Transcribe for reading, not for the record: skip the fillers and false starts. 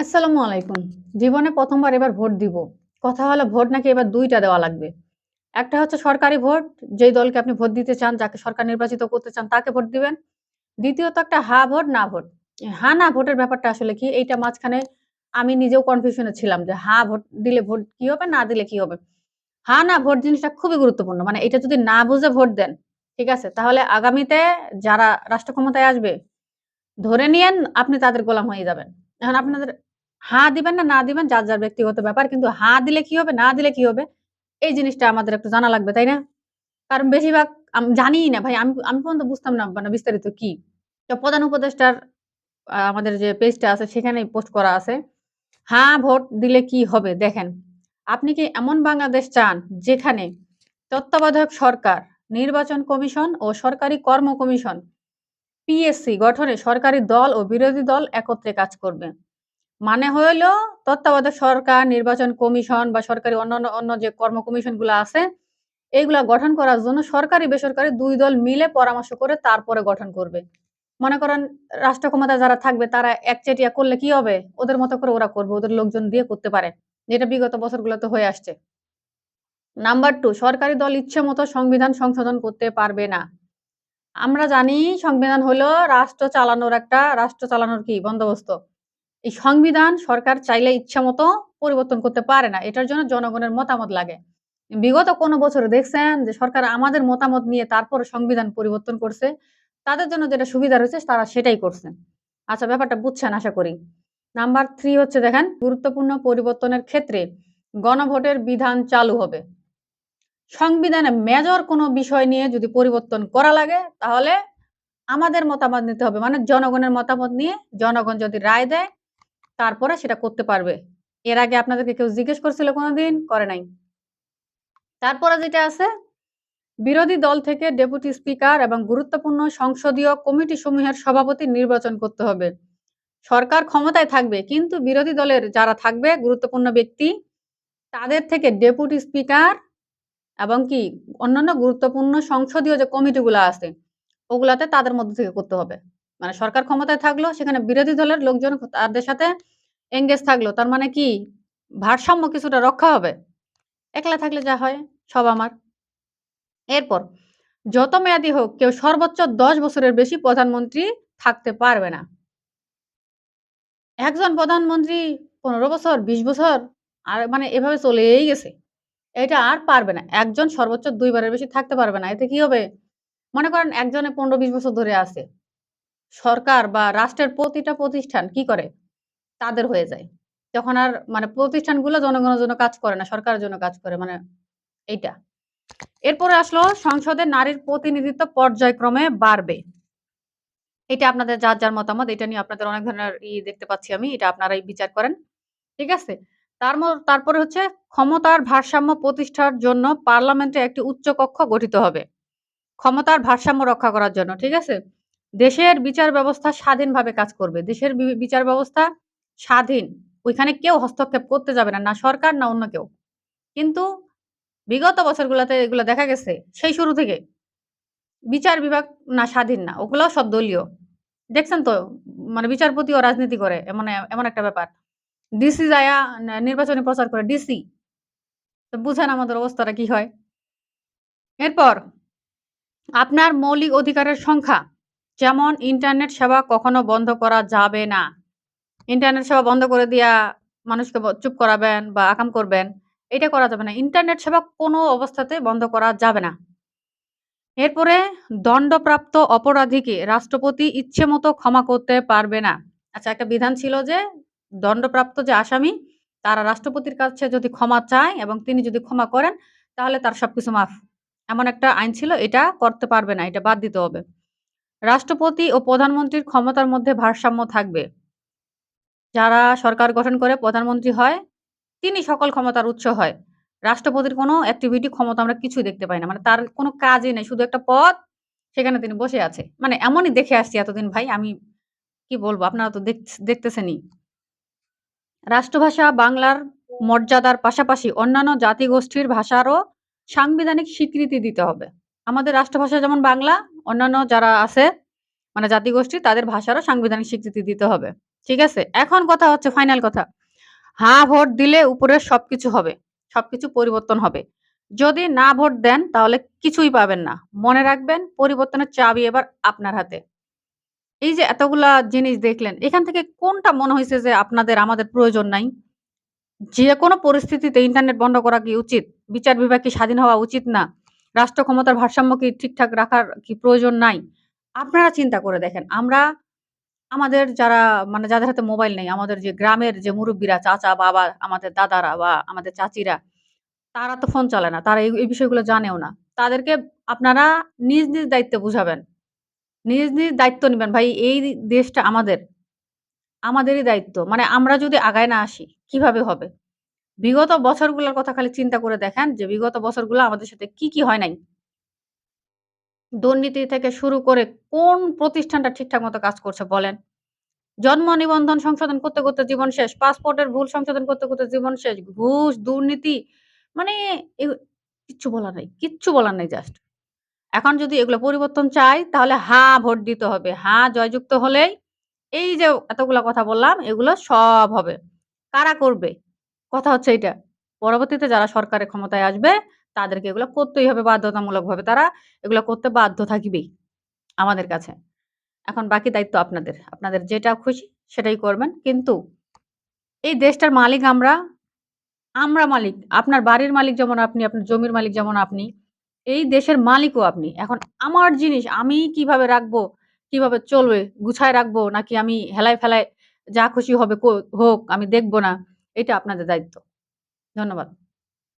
আসসালামু আলাইকুম। জীবনে ১ম বার এবার ভোট দিব। কথা হলো ভোট নাকি এবার ২ টা দেওয়া লাগবে। একটা হচ্ছে সরকারি ভোট, যেই দলকে আপনি ভোট দিতে চান, যাকে সরকার নির্বাচিত করতে চান তাকে ভোট দিবেন। দ্বিতীয়ত একটা হা ভোট, না ভোট। হা, না ভোটের ব্যাপারটা আসলে কি? এইটা মাঝখানে আমি নিজেও কনফিউশন এ ছিলাম যে হা ভোট দিলে ভোট কি হবে? না দিলে কি হবে? হা, না ভোট জিনিসটা খুবই গুরুত্বপূর্ণ। মানে এটা যদি না বুঝে ভোট দেন, ঠিক আছে? তাহলে আগামীতে যারা রাষ্ট্র ক্ষমতায় আসবে ধরে নিয়েন আপনি তাদের গোলাম হয়ে যাবেন। এখন আপনাদের হা দিবেন না দিবেন যার, যার ব্যক্তিগত ব্যাপার। কিন্তু হা দিলে কি হবে, না দিলে কি হবে? এই জিনিসটা আমাদের একটু জানা লাগবে, তাই না? কারণ বেশিরভাগ জানিই না ভাই। আমি আমি পর্যন্ত বুঝতাম না মানে বিস্তারিত কি। তো প্রধান উপদেষ্টার আমাদের যে পেজটা আছে সেখানেই পোস্ট করা আছে। হা ভোট দিলে কি হবে দেখেন। আপনি কি এমন বাংলাদেশ চান যেখানে তত্ত্বাবধায়ক সরকার, নির্বাচন কমিশন ও সরকারি কর্ম কমিশন পিএসসি গঠনে সরকারি দল ও বিরোধী দল একত্রে কাজ করবে। মানে হইল তত্ত্বাবধায়ক সরকার, নির্বাচন কমিশন বা সরকারি অন্য যে কর্ম কমিশনগুলা আছে, এগুলা গঠন করার জন্য সরকারি বেসরকারি ২ দল মিলে পরামর্শ করে তারপরে গঠন করবে। মনে করেন রাষ্ট্র ক্ষমতায় যারা থাকবে তারা একচেটিয়া করলে কি হবে? ওদের মতো করে ওরা করবে। ওদের লোকজন দিয়ে করতে পারে। যেটা বিগত বছরগুলোতে হয়ে আসছে। নাম্বার ২ সরকারি দল ইচ্ছেমতো সংবিধান সংশোধন করতে পারবে না। আমরা জানি সংবিধান হলো রাষ্ট্র চালানোর কি বন্দোবস্ত। এই সংবিধান সরকার চাইলে ইচ্ছামতো পরিবর্তন করতে পারে না। এটার জন্য জনগণের মতামত লাগে। বিগত কোনো বছরে দেখছেন যে সরকার আমাদের মতামত নিয়ে তারপরে সংবিধান পরিবর্তন করছে। তাদের জন্য যেটা সুবিধা হয়েছে তারা সেটাই করছে। আচ্ছা ব্যাপারটা বুঝছেন আশা করি। নাম্বার ৩ হচ্ছে দেখেন গুরুত্বপূর্ণ পরিবর্তনের ক্ষেত্রে গণভোটের বিধান চালু হবে। সংবিধানে মেজর কোনো বিষয় নিয়ে যদি পরিবর্তন করা লাগে তাহলে আমাদের মতামত নিতে হবে। মানে জনগণের মতামত নিয়ে জনগণ যদি রায় দেয় তারপরে সেটা করতে পারবে। এর আগে আপনাদেরকে কেউ জিজ্ঞেস করছিল কোনদিন? করে নাই। তারপরে যেটা আছে, বিরোধী দল থেকে ডেপুটি স্পিকার এবং গুরুত্বপূর্ণ সংসদীয় কমিটি সমূহের সভাপতি নির্বাচন করতে হবে। সরকার ক্ষমতায় থাকবে কিন্তু বিরোধী দলের যারা থাকবে গুরুত্বপূর্ণ ব্যক্তি, তাদের থেকে ডেপুটি স্পিকার এবং কি অন্যান্য গুরুত্বপূর্ণ সংসদীয় যে কমিটিগুলা আছে, ওগুলাতে তাদের মধ্য থেকে করতে হবে। মানে সরকার ক্ষমতায় থাকলো, সেখানে বিরোধী দলের লোকজন তাদের সাথে এনগেজ থাকলো। তার মানে কি? ভারসাম্য কিছুটা রক্ষা হবে। একলা থাকলে যা হয়, সব আমার। এরপর যত মেয়াদি হোক কেউ সর্বোচ্চ ১০ বছরের বেশি প্রধানমন্ত্রী থাকতে পারবে না। একজন প্রধানমন্ত্রী ১৫ বছর, ২০ বছর আর মানে এভাবে চলেই গেছে। এটা আর পারবে না। একজন সর্বোচ্চ ২ বারের বেশি থাকতে পারবে না। এতে কি হবে? মনে করেন একজনে ১৫-২০ বছর ধরে আছে। সরকার বা রাষ্ট্রের প্রতিটা প্রতিষ্ঠান কি করে? তাদের হয়ে যায়। তখন আর মানে প্রতিষ্ঠানগুলো জনগণের জন্য কাজ করে না, সরকারের জন্য কাজ করে। মানে এইটা। এরপরে আসলো সংসদে নারীর প্রতিনিধিত্ব পর্যায়ক্রমে বাড়বে। এটা আপনাদের যার, যার মতামত এটা নিয়ে আপনাদের অনেক ধরনের দেখতে পাচ্ছি আমি। এটা আপনারাই বিচার করেন। ঠিক আছে? তারপরে হচ্ছে ক্ষমতার ভারসাম্য প্রতিষ্ঠার জন্য পার্লামেন্টে একটি উচ্চ কক্ষ গঠিত হবে। ক্ষমতার ভারসাম্য রক্ষা করার জন্য। ঠিক আছে? দেশের বিচার ব্যবস্থা স্বাধীনভাবে কাজ করবে। দেশের বিচার ব্যবস্থা স্বাধীন। ওইখানে কেউ হস্তক্ষেপ করতে যাবে না। না সরকার না অন্য কেউ। কিন্তু বিগত বছরগুলাতে এগুলা দেখা গেছে সেই শুরু থেকে বিচার বিভাগ না স্বাধীন না। ওগুলাও সব দলীয়। দেখছেন তো? মানে বিচারপতিও রাজনীতি করে। এমন একটা ব্যাপার। ডিসি যায়া নির্বাচনী প্রচার করে ডিসি। তো বুঝেন আমাদের অবস্থাটা কি হয়। এরপর আপনার মৌলিক অধিকারের সংখ্যা যেমন ইন্টারনেট সেবা কখনো বন্ধ করা যাবে না। ইন্টারনেট সেবা বন্ধ করে দিয়া মানুষকে চুপ করাবেন বা আকাম করবেন। এটা করা যাবে না। ইন্টারনেট সেবা কোনো অবস্থাতে বন্ধ করা যাবে না। এরপরে দণ্ডপ্রাপ্ত অপরাধীকে রাষ্ট্রপতি ইচ্ছেমতো ক্ষমা করতে পারবে না। আচ্ছা একটা বিধান ছিল যে দণ্ডপ্রাপ্ত যে আসামি তারা রাষ্ট্রপতির কাছে যদি ক্ষমা চায় এবং তিনি যদি ক্ষমা করেন তাহলে তার সবকিছু মাফ। এমন একটা আইন ছিল এটা করতে পারবে না। এটা বাদ দিতে হবে। রাষ্ট্রপতি ও প্রধানমন্ত্রীর ক্ষমতার মধ্যে ভারসাম্য থাকবে। যারা সরকার গঠন করে প্রধানমন্ত্রী হয় তিনি সকল ক্ষমতার উৎস হয়। রাষ্ট্রপতির কোনো অ্যাক্টিভিটি ক্ষমতা আমরা কিছুই দেখতে পাই না। মানে তার কোনো কাজই নেই। শুধু একটা পদ, সেখানে তিনি বসে আছে। মানে এমনই দেখে আসছি এতদিন ভাই আমি কি বলব আপনারা তো দেখতেছেনই। রাষ্ট্রভাষা বাংলার মর্যাদার পাশাপাশি অন্যান্য জাতিগোষ্ঠীর ভাষারও সাংবিধানিক স্বীকৃতি দিতে হবে। আমাদের রাষ্ট্রভাষা যেমন বাংলা, অন্যান্য যারা আছে মানে জাতিগোষ্ঠী তাদের ভাষারও সাংবিধানিক স্বীকৃতি দিতে হবে। ঠিক আছে? এখন কথা হচ্ছে ফাইনাল কথা। হ্যাঁ, ভোট দিলে উপরের সবকিছু হবে। সবকিছু পরিবর্তন হবে। যদি না ভোট দেন তাহলে কিছুই পাবেন না। মনে রাখবেন পরিবর্তনের চাবি এবার আপনার হাতে। এই যে এতগুলা জিনিস দেখলেন, এখান থেকে কোনটা মনে হইছে যে আপনাদের আমাদের প্রয়োজন নাই? যেকোনো পরিস্থিতিতে ইন্টারনেট বন্ধ করা কি উচিত? বিচার বিভাগ কি স্বাধীন হওয়া উচিত না? রাষ্ট্র ক্ষমতার ভারসাম্য কি ঠিকঠাক রাখার কি প্রয়োজন নাই? আপনারা চিন্তা করে দেখেন। আমরা আমাদের যারা মানে যাদের হাতে মোবাইল নেই, আমাদের যে গ্রামের যে মুরুব্বিরা, চাচা, বাবা, আমাদের দাদারা বা আমাদের চাচিরা, তারা তো ফোন চালায় না। তারা এই বিষয়গুলো জানেও না। তাদেরকে আপনারা নিজ, নিজ দায়িত্বে বুঝাবেন। নিজ, নিজ দায়িত্ব নিবেন। ভাই এই দেশটা আমাদের। আমাদেরই দায়িত্ব। মানে আমরা যদি আগায় না আসি, কিভাবে হবে? বিগত বছরগুলোর কথা খালি চিন্তা করে দেখেন যে বিগত বছরগুলো আমাদের সাথে কি হয় নাই? দুর্নীতি থেকে শুরু করে কোন প্রতিষ্ঠানটা ঠিকঠাক মতো কাজ করছে বলেন? জন্ম নিবন্ধন সংশোধন করতে, করতে জীবন শেষ। পাসপোর্টের ভুল সংশোধন করতে, করতে জীবন শেষ। ঘুষ, দুর্নীতি মানে এ কিচ্ছু বলার নাই। কিচ্ছু বলার নাই জাস্ট। এখন যদি এগুলো পরিবর্তন চাই তাহলে হ্যাঁ, ভোট দিতে হবে। হ্যাঁ, জয়যুক্ত হলেই এই যে এতগুলা কথা বললাম এগুলো সব হবে। কারা করবে? কথা হচ্ছে এইটা। পরবর্তীতে যারা সরকারের ক্ষমতায় আসবে তাদেরকে এগুলো করতেই হবে বাধ্যতামূলকভাবে। তারা এগুলো করতে বাধ্য থাকিবেই আমাদের কাছে। এখন বাকি দায়িত্ব আপনাদের। আপনাদের যেটা খুশি সেটাই করবেন। কিন্তু এই দেশটার মালিক আমরা, আমরা মালিক। আপনার বাড়ির মালিক যেমন আপনি, আপনার জমির মালিক যেমন আপনি, এই দেশের মালিকও আপনি। এখন আমার জিনিস আমি কিভাবে রাখবো, কিভাবে চলবে, গুছায় রাখবো নাকি আমি হেলায়-ফেলায় যা খুশি হবে হোক, আমি দেখব না। এটা আপনাদের দায়িত্ব। ধন্যবাদ।